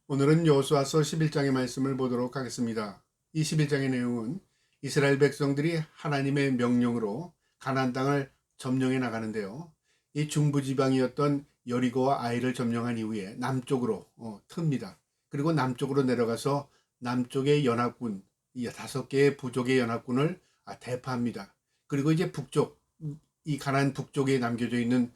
오늘은 여호수아서 11장의 말씀을 보도록 하겠습니다. 이 11장의 내용은 이스라엘 백성들이 하나님의 명령으로 가나안 땅을 점령해 나가는데요. 이 중부지방이었던 여리고와 아이를 점령한 이후에 남쪽으로 틉니다. 그리고 남쪽으로 내려가서 남쪽의 연합군, 이 5개의 부족의 연합군을 대파합니다. 그리고 이제 북쪽, 이 가나안 북쪽에 남겨져 있는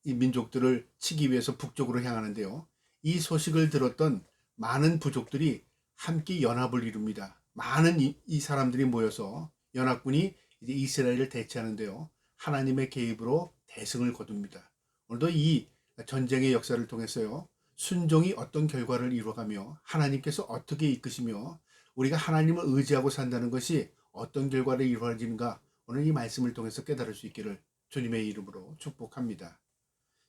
이 민족들을 치기 위해서 북쪽으로 향하는데요. 이 소식을 들었던 많은 부족들이 함께 연합을 이룹니다. 많은 이 사람들이 모여서 연합군이 이제 이스라엘을 대치하는데요. 하나님의 개입으로 대승을 거둡니다. 오늘도 이 전쟁의 역사를 통해서요. 순종이 어떤 결과를 이루어가며 하나님께서 어떻게 이끄시며 우리가 하나님을 의지하고 산다는 것이 어떤 결과를 이루어지는가 오늘 이 말씀을 통해서 깨달을 수 있기를 주님의 이름으로 축복합니다.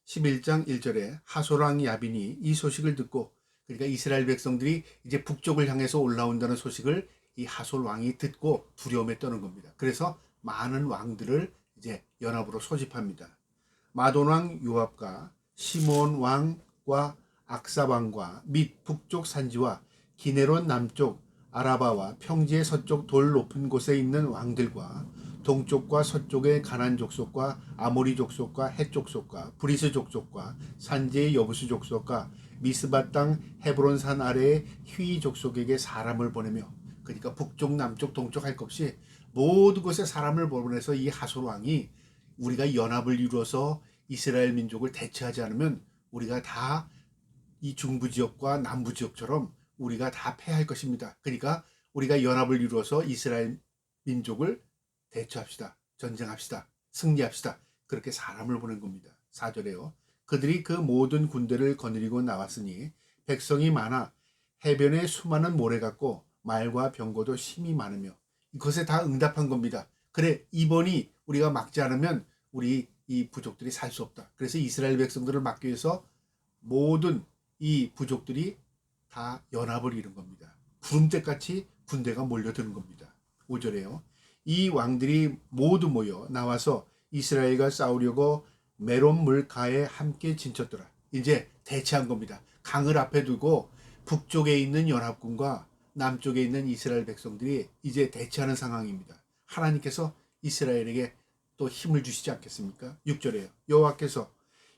11장 1절에 하솔왕 야빈이 이 소식을 듣고, 그러니까 이스라엘 백성들이 이제 북쪽을 향해서 올라온다는 소식을 이 하솔 왕이 듣고 두려움에 떠는 겁니다. 그래서 많은 왕들을 이제 연합으로 소집합니다. 마돈 왕 요압과 시몬 왕과 악사 왕과 및 북쪽 산지와 기네론 남쪽 아라바와 평지의 서쪽 돌 높은 곳에 있는 왕들과 동쪽과 서쪽의 가난 족속과 아모리 족속과 헷 족속과 브리스 족속과 산지의 여부스 족속과 미스바 땅 헤브론 산 아래의 휘 족속에게 사람을 보내며, 그러니까 북쪽 남쪽 동쪽 할 것 없이 모든 곳에 사람을 보내서 이 하솔 왕이 우리가 연합을 이루어서 이스라엘 민족을 대체하지 않으면 우리가 다 이 중부 지역과 남부 지역처럼 우리가 다 패할 것입니다. 그러니까 우리가 연합을 이루어서 이스라엘 민족을 대처합시다. 전쟁합시다. 승리합시다. 그렇게 사람을 보낸 겁니다. 4절에요. 그들이 그 모든 군대를 거느리고 나왔으니 백성이 많아 해변에 수많은 모래 같고 말과 병거도 심이 많으며, 이것에 다 응답한 겁니다. 그래, 이번이 우리가 막지 않으면 우리 이 부족들이 살 수 없다. 그래서 이스라엘 백성들을 막기 위해서 모든 이 부족들이 다 연합을 이룬 겁니다. 구름대같이 군대가 몰려드는 겁니다. 5절에요. 이 왕들이 모두 모여 나와서 이스라엘과 싸우려고 메론 물가에 함께 진쳤더라. 이제 대치한 겁니다. 강을 앞에 두고 북쪽에 있는 연합군과 남쪽에 있는 이스라엘 백성들이 이제 대치하는 상황입니다. 하나님께서 이스라엘에게 또 힘을 주시지 않겠습니까? 6절에요. 여호와께서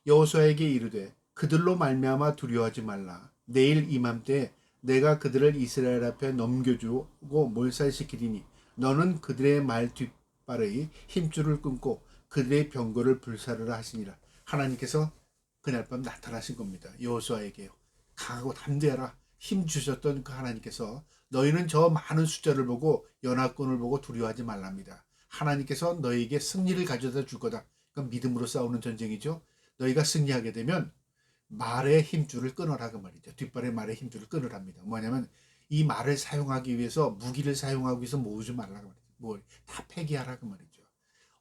여호수아에게 이르되 그들로 말미암아 두려워하지 말라. 내일 이맘때 내가 그들을 이스라엘 앞에 넘겨주고 몰살시키리니 너는 그들의 말 뒷발의 힘줄을 끊고 그들의 병거를 불사르라 하시니라. 하나님께서 그날 밤 나타나신 겁니다. 여호수아에게요. 강하고 담대하라. 힘 주셨던 그 하나님께서 너희는 저 많은 숫자를 보고 연합군을 보고 두려워하지 말랍니다. 하나님께서 너희에게 승리를 가져다 줄 거다. 그건 믿음으로 싸우는 전쟁이죠. 너희가 승리하게 되면 말의 힘줄을 끊어라 그 말이죠. 뒷발의 말의 힘줄을 끊으랍니다. 뭐냐면 이 말을 사용하기 위해서 무기를 사용하기 위해서 모으지 말라 그 말이죠. 뭘 다 폐기하라 그 말이죠.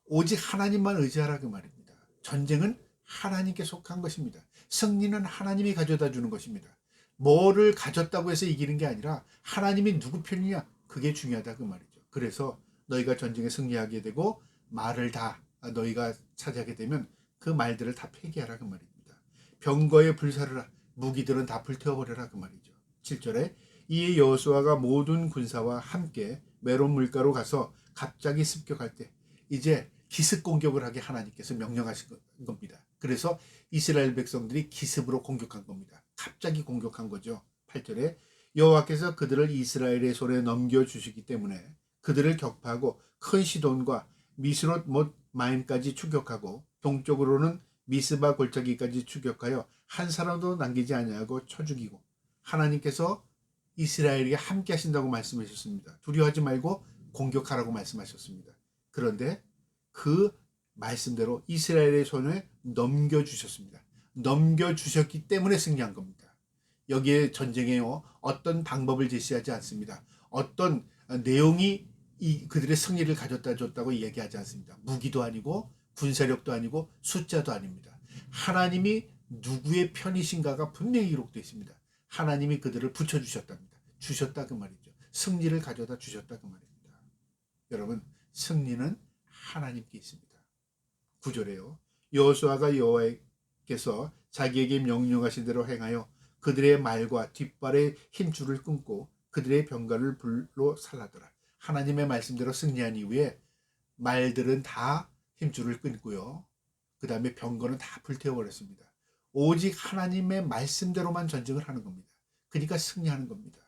오직 하나님만 의지하라 그 말입니다. 전쟁은 하나님께 속한 것입니다. 승리는 하나님이 가져다 주는 것입니다. 뭐를 가졌다고 해서 이기는 게 아니라 하나님이 누구 편이냐, 그게 중요하다 그 말이죠. 그래서 너희가 전쟁에 승리하게 되고 말을 다 너희가 차지하게 되면 그 말들을 다 폐기하라 그 말입니다. 병거에 불사르라. 무기들은 다 불태워버려라 그 말이죠. 7절에 이에 여호수아가 모든 군사와 함께 메론 물가로 가서 갑자기 습격할 때 이제 기습 공격을 하게 하나님께서 명령하신 겁니다. 그래서 이스라엘 백성들이 기습으로 공격한 겁니다. 갑자기 공격한 거죠. 8절에 여호와께서 그들을 이스라엘의 손에 넘겨주시기 때문에 그들을 격파하고 큰 시돈과 미스롯 못 마임까지 추격하고 동쪽으로는 미스바 골짜기까지 추격하여 한 사람도 남기지 아니하고 쳐 죽이고, 하나님께서 이스라엘에게 함께 하신다고 말씀하셨습니다. 두려워하지 말고 공격하라고 말씀하셨습니다. 그런데 그 말씀대로 이스라엘의 손에 넘겨주셨습니다. 넘겨주셨기 때문에 승리한 겁니다. 여기에 전쟁에 어떤 방법을 제시하지 않습니다. 어떤 내용이 그들의 승리를 가져다 줬다고 얘기하지 않습니다. 무기도 아니고 군사력도 아니고 숫자도 아닙니다. 하나님이 누구의 편이신가가 분명히 기록되어 있습니다. 하나님이 그들을 붙여주셨답니다. 주셨다 그 말이죠. 승리를 가져다 주셨다 그 말입니다. 여러분, 승리는 하나님께 있습니다. 9절에요. 여호수아가 여호와께서 자기에게 명령하신 대로 행하여 그들의 말과 뒷발의 힘줄을 끊고 그들의 병거를 불로 살라더라. 하나님의 말씀대로 승리한 이후에 말들은 다 힘줄을 끊고요. 그 다음에 병거는 다 불태워버렸습니다. 오직 하나님의 말씀대로만 전쟁을 하는 겁니다. 그러니까 승리하는 겁니다.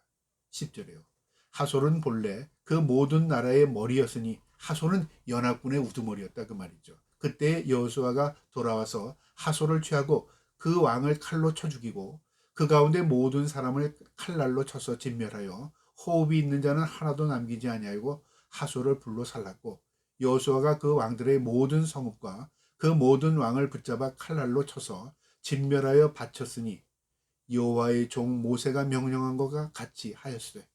10절에요. 하솔은 본래 그 모든 나라의 머리였으니 하솔은 연합군의 우두머리였다 그 말이죠. 그때 여호수아가 돌아와서 하솔을 취하고 그 왕을 칼로 쳐 죽이고 그 가운데 모든 사람을 칼날로 쳐서 진멸하여 호흡이 있는 자는 하나도 남기지 아니하고 하솔을 불로 살랐고 여호수아가 그 왕들의 모든 성읍과 그 모든 왕을 붙잡아 칼날로 쳐서 진멸하여 바쳤으니 여호와의 종 모세가 명령한 것과 같이 하였으되.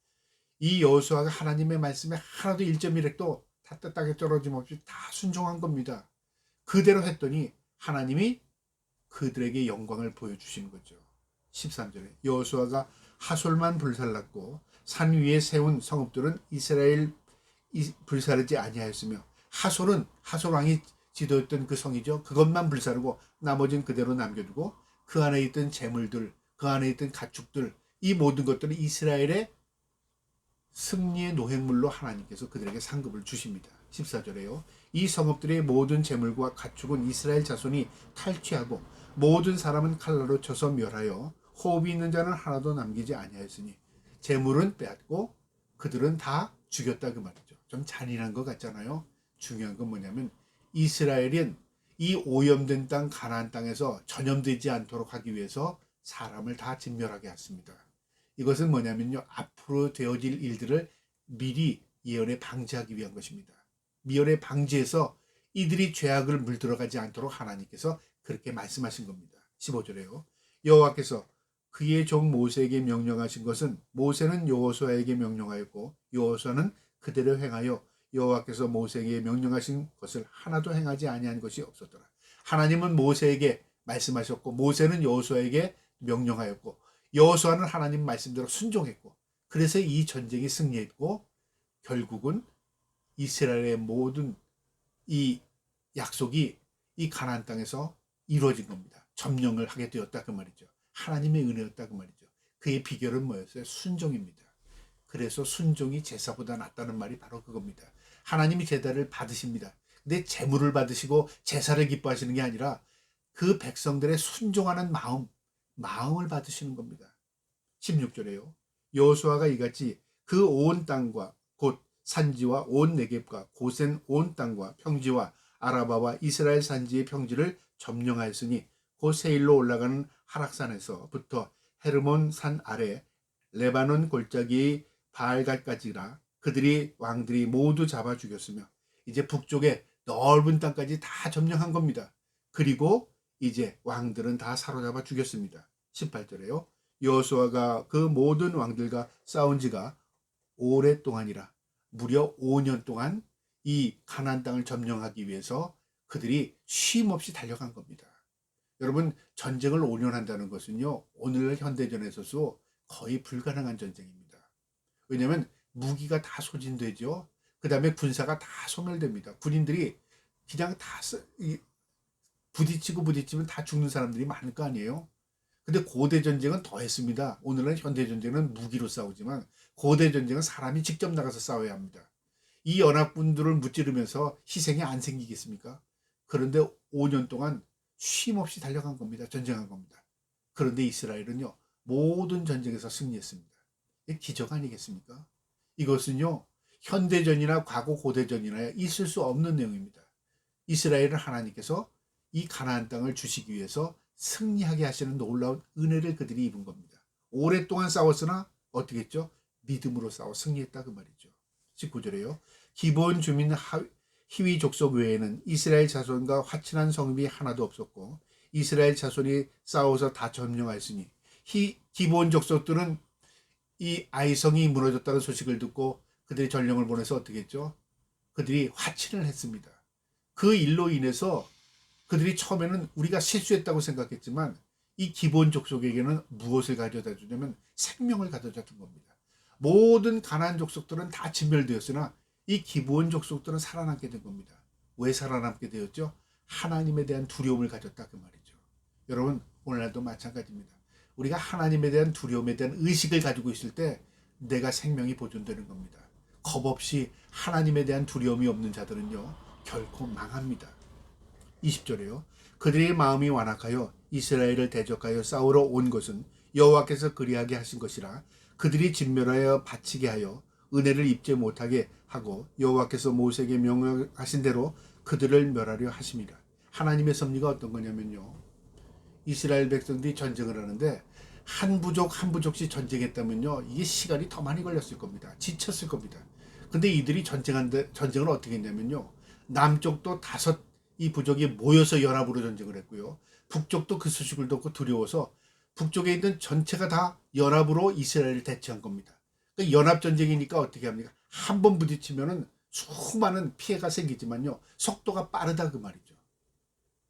이 여호수아가 하나님의 말씀에 하나도 1.1핵도 다 땅에 떨어짐 없이 다 순종한 겁니다. 그대로 했더니 하나님이 그들에게 영광을 보여주시는 거죠. 13절에 여호수아가 하솔만 불살랐고 산 위에 세운 성읍들은 이스라엘 불사르지 아니하였으며 하솔은 하솔 왕이 지도했던 그 성이죠. 그것만 불사르고 나머지는 그대로 남겨두고 그 안에 있던 재물들, 그 안에 있던 가축들, 이 모든 것들은 이스라엘의 승리의 노획물로 하나님께서 그들에게 상급을 주십니다. 14절에요. 이 성읍들의 모든 재물과 가축은 이스라엘 자손이 탈취하고 모든 사람은 칼날로 쳐서 멸하여 호흡이 있는 자는 하나도 남기지 아니하였으니 재물은 빼앗고 그들은 다 죽였다 그 말이죠. 좀 잔인한 것 같잖아요. 중요한 건 뭐냐면 이스라엘은 이 오염된 땅 가나안 땅에서 전염되지 않도록 하기 위해서 사람을 다 진멸하게 했습니다. 이것은 뭐냐면요. 앞으로 되어질 일들을 미리 예언에 방지하기 위한 것입니다. 미연에 방지해서 이들이 죄악을 물들어가지 않도록 하나님께서 그렇게 말씀하신 겁니다. 15절에요. 여호와께서 그의 종 모세에게 명령하신 것은 모세는 여호수아에게 명령하였고 여호수아는 그대로 행하여 여호와께서 모세에게 명령하신 것을 하나도 행하지 아니한 것이 없었더라. 하나님은 모세에게 말씀하셨고 모세는 여호수아에게 명령하였고 여호수아는 하나님 말씀대로 순종했고 그래서 이 전쟁이 승리했고 결국은 이스라엘의 모든 이 약속이 이 가나안 땅에서 이루어진 겁니다. 점령을 하게 되었다 그 말이죠. 하나님의 은혜였다 그 말이죠. 그의 비결은 뭐였어요? 순종입니다. 그래서 순종이 제사보다 낫다는 말이 바로 그겁니다. 하나님이 제사를 받으십니다. 근데 제물을 받으시고 제사를 기뻐하시는 게 아니라 그 백성들의 순종하는 마음을 받으시는 겁니다. 16절에요. 여호수아가 이같이 그 온 땅과 곧 산지와 온 네겝과 고센 온 땅과 평지와 아라바와 이스라엘 산지의 평지를 점령하였으니 곧 세일로 올라가는 하락산에서부터 헤르몬 산 아래 레바논 골짜기의 바알갈까지라 그들이 왕들이 모두 잡아 죽였으며 이제 북쪽에 넓은 땅까지 다 점령한 겁니다. 그리고 이제 왕들은 다 사로잡아 죽였습니다. 18절에요. 여호수아가 그 모든 왕들과 싸운 지가 오랫동안이라 무려 5년 동안 이 가나안 땅을 점령하기 위해서 그들이 쉼 없이 달려간 겁니다. 여러분 전쟁을 5년 한다는 것은요. 오늘 현대전에서도 거의 불가능한 전쟁입니다. 왜냐하면 무기가 다 소진되죠. 그 다음에 군사가 다 소멸됩니다. 군인들이 그냥 다 부딪히면 다 죽는 사람들이 많을 거 아니에요. 근데 고대 전쟁은 더 했습니다. 오늘날 현대 전쟁은 무기로 싸우지만 고대 전쟁은 사람이 직접 나가서 싸워야 합니다. 이 연합군들을 무찌르면서 희생이 안 생기겠습니까? 그런데 5년 동안 쉼 없이 달려간 겁니다. 전쟁한 겁니다. 그런데 이스라엘은요. 모든 전쟁에서 승리했습니다. 이게 기적 아니겠습니까? 이것은요. 현대전이나 과거 고대전이나 있을 수 없는 내용입니다. 이스라엘은 하나님께서 이 가나안 땅을 주시기 위해서 승리하게 하시는 놀라운 은혜를 그들이 입은 겁니다. 오랫동안 싸웠으나 어떻게 했죠? 믿음으로 싸워 승리했다 그 말이죠. 19절에요. 기본 주민 히위 족속 외에는 이스라엘 자손과 화친한 성읍이 하나도 없었고 이스라엘 자손이 싸워서 다 점령하였으니 기본 족속들은 이 아이성이 무너졌다는 소식을 듣고 그들이 전령을 보내서 어떻게 했죠? 그들이 화친을 했습니다. 그 일로 인해서 그들이 처음에는 우리가 실수했다고 생각했지만 이 기본 족속에게는 무엇을 가져다 주냐면 생명을 가져다 준 겁니다. 모든 가나안 족속들은 다 진멸되었으나 이 기본 족속들은 살아남게 된 겁니다. 왜 살아남게 되었죠? 하나님에 대한 두려움을 가졌다 그 말이죠. 여러분 오늘날도 마찬가지입니다. 우리가 하나님에 대한 두려움에 대한 의식을 가지고 있을 때 내가 생명이 보존되는 겁니다. 겁 없이 하나님에 대한 두려움이 없는 자들은요, 결코 망합니다. 20절에요. 그들의 마음이 완악하여 이스라엘을 대적하여 싸우러 온 것은 여호와께서 그리하게 하신 것이라. 그들이 진멸하여 바치게 하여 은혜를 입지 못하게 하고 여호와께서 모세에게 명령하신 대로 그들을 멸하려 하심이라. 하나님의 섭리가 어떤 거냐면요, 이스라엘 백성들이 전쟁을 하는데 한 부족 한 부족씩 전쟁했다면요, 이게 시간이 더 많이 걸렸을 겁니다. 지쳤을 겁니다. 근데 이들이 전쟁을 어떻게 했냐면요, 남쪽도 이 부족이 모여서 연합으로 전쟁을 했고요, 북쪽도 그 소식을 듣고 두려워서 북쪽에 있는 전체가 다 연합으로 이스라엘을 대치한 겁니다. 그러니까 연합전쟁이니까 어떻게 합니까? 한 번 부딪히면은 수많은 피해가 생기지만요, 속도가 빠르다 그 말이죠.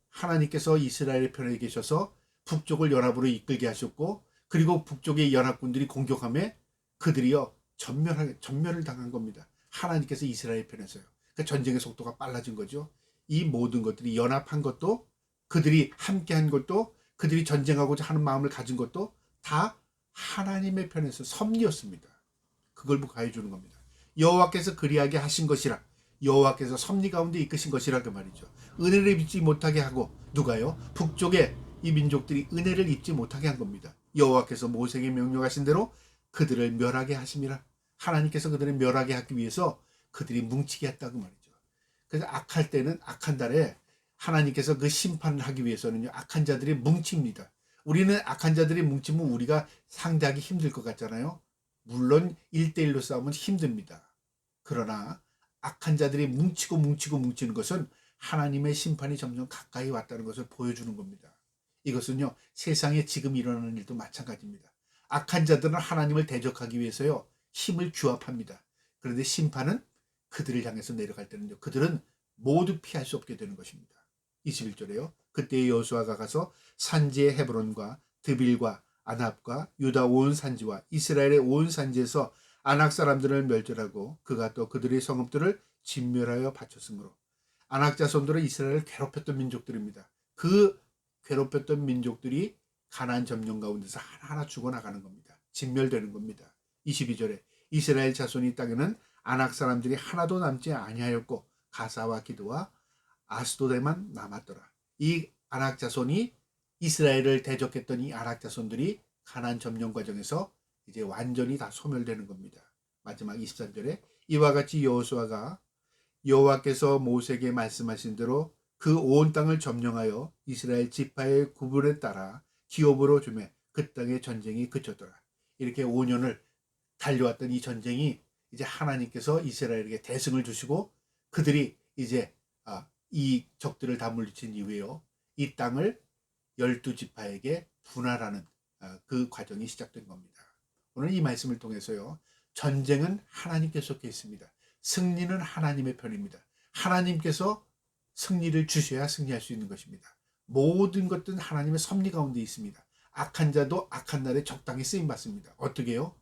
하나님께서 이스라엘의 편에 계셔서 북쪽을 연합으로 이끌게 하셨고, 그리고 북쪽의 연합군들이 공격함에 그들이요 전멸을 당한 겁니다. 하나님께서 이스라엘 편에서요. 그러니까 전쟁의 속도가 빨라진 거죠. 이 모든 것들이 연합한 것도, 그들이 함께한 것도, 그들이 전쟁하고자 하는 마음을 가진 것도 다 하나님의 편에서 섭리였습니다. 그걸 부과해 주는 겁니다. 여호와께서 그리하게 하신 것이라. 여호와께서 섭리 가운데 이끄신 것이라 그 말이죠. 은혜를 입지 못하게 하고, 누가요? 북쪽에 이 민족들이 은혜를 입지 못하게 한 겁니다. 여호와께서 모세에게 명령하신 대로 그들을 멸하게 하심이라. 하나님께서 그들을 멸하게 하기 위해서 그들이 뭉치게 했다고 말이죠. 그래서 악할 때는, 악한 달에 하나님께서 그 심판을 하기 위해서는요, 악한 자들이 뭉칩니다. 우리는 악한 자들이 뭉치면 우리가 상대하기 힘들 것 같잖아요. 물론 1대1로 싸우면 힘듭니다. 그러나 악한 자들이 뭉치는 것은 하나님의 심판이 점점 가까이 왔다는 것을 보여주는 겁니다. 이것은요, 세상에 지금 일어나는 일도 마찬가지입니다. 악한 자들은 하나님을 대적하기 위해서요, 힘을 규합합니다. 그런데 심판은 그들을 향해서 내려갈 때는요, 그들은 모두 피할 수 없게 되는 것입니다. 21절에요. 그때 여호수아가 가서 산지의 헤브론과 드빌과 아납과 유다 온 산지와 이스라엘의 온 산지에서 아낙 사람들을 멸절하고 그가 또 그들의 성읍들을 진멸하여 바쳤으므로. 아낙 자손들은 이스라엘을 괴롭혔던 민족들입니다. 그 괴롭혔던 민족들이 가나안 점령 가운데서 하나하나 죽어나가는 겁니다. 진멸되는 겁니다. 22절에 이스라엘 자손이 땅에는 아낙 사람들이 하나도 남지 아니하였고 가사와 기드와 아스도데만 남았더라. 이 아낙 자손이, 이스라엘을 대적했던 이 아낙 자손들이 가나안 점령 과정에서 이제 완전히 다 소멸되는 겁니다. 마지막 23절에 이와 같이 여호수아가 여호와께서 모세에게 말씀하신 대로 그 온 땅을 점령하여 이스라엘 지파의 구분에 따라 기업으로 주매 그 땅의 전쟁이 그쳤더라. 이렇게 5년을 달려왔던 이 전쟁이 이제 하나님께서 이스라엘에게 대승을 주시고 그들이 이제 이 적들을 다 물리친 이후에요, 이 땅을 12지파에게 분할하는 그 과정이 시작된 겁니다. 오늘 이 말씀을 통해서요, 전쟁은 하나님께 속해 있습니다. 승리는 하나님의 편입니다. 하나님께서 승리를 주셔야 승리할 수 있는 것입니다. 모든 것들은 하나님의 섭리 가운데 있습니다. 악한 자도 악한 날에 적당히 쓰임받습니다. 어떻게 해요?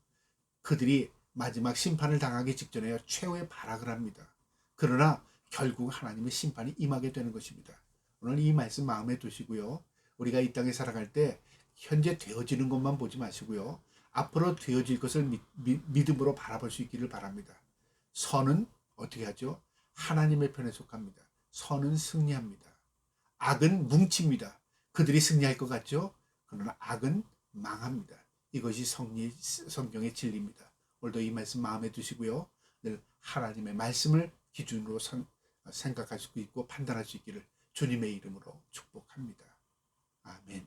그들이 마지막 심판을 당하기 직전에 최후의 발악을 합니다. 그러나 결국 하나님의 심판이 임하게 되는 것입니다. 오늘 이 말씀 마음에 두시고요, 우리가 이 땅에 살아갈 때 현재 되어지는 것만 보지 마시고요, 앞으로 되어질 것을 믿음으로 바라볼 수 있기를 바랍니다. 선은 어떻게 하죠? 하나님의 편에 속합니다. 선은 승리합니다. 악은 뭉칩니다. 그들이 승리할 것 같죠? 그러나 악은 망합니다. 이것이 성경의 진리입니다. 오늘도 이 말씀 마음에 두시고요, 늘 하나님의 말씀을 기준으로 생각할 수 있고 판단할 수 있기를 주님의 이름으로 축복합니다. 아멘.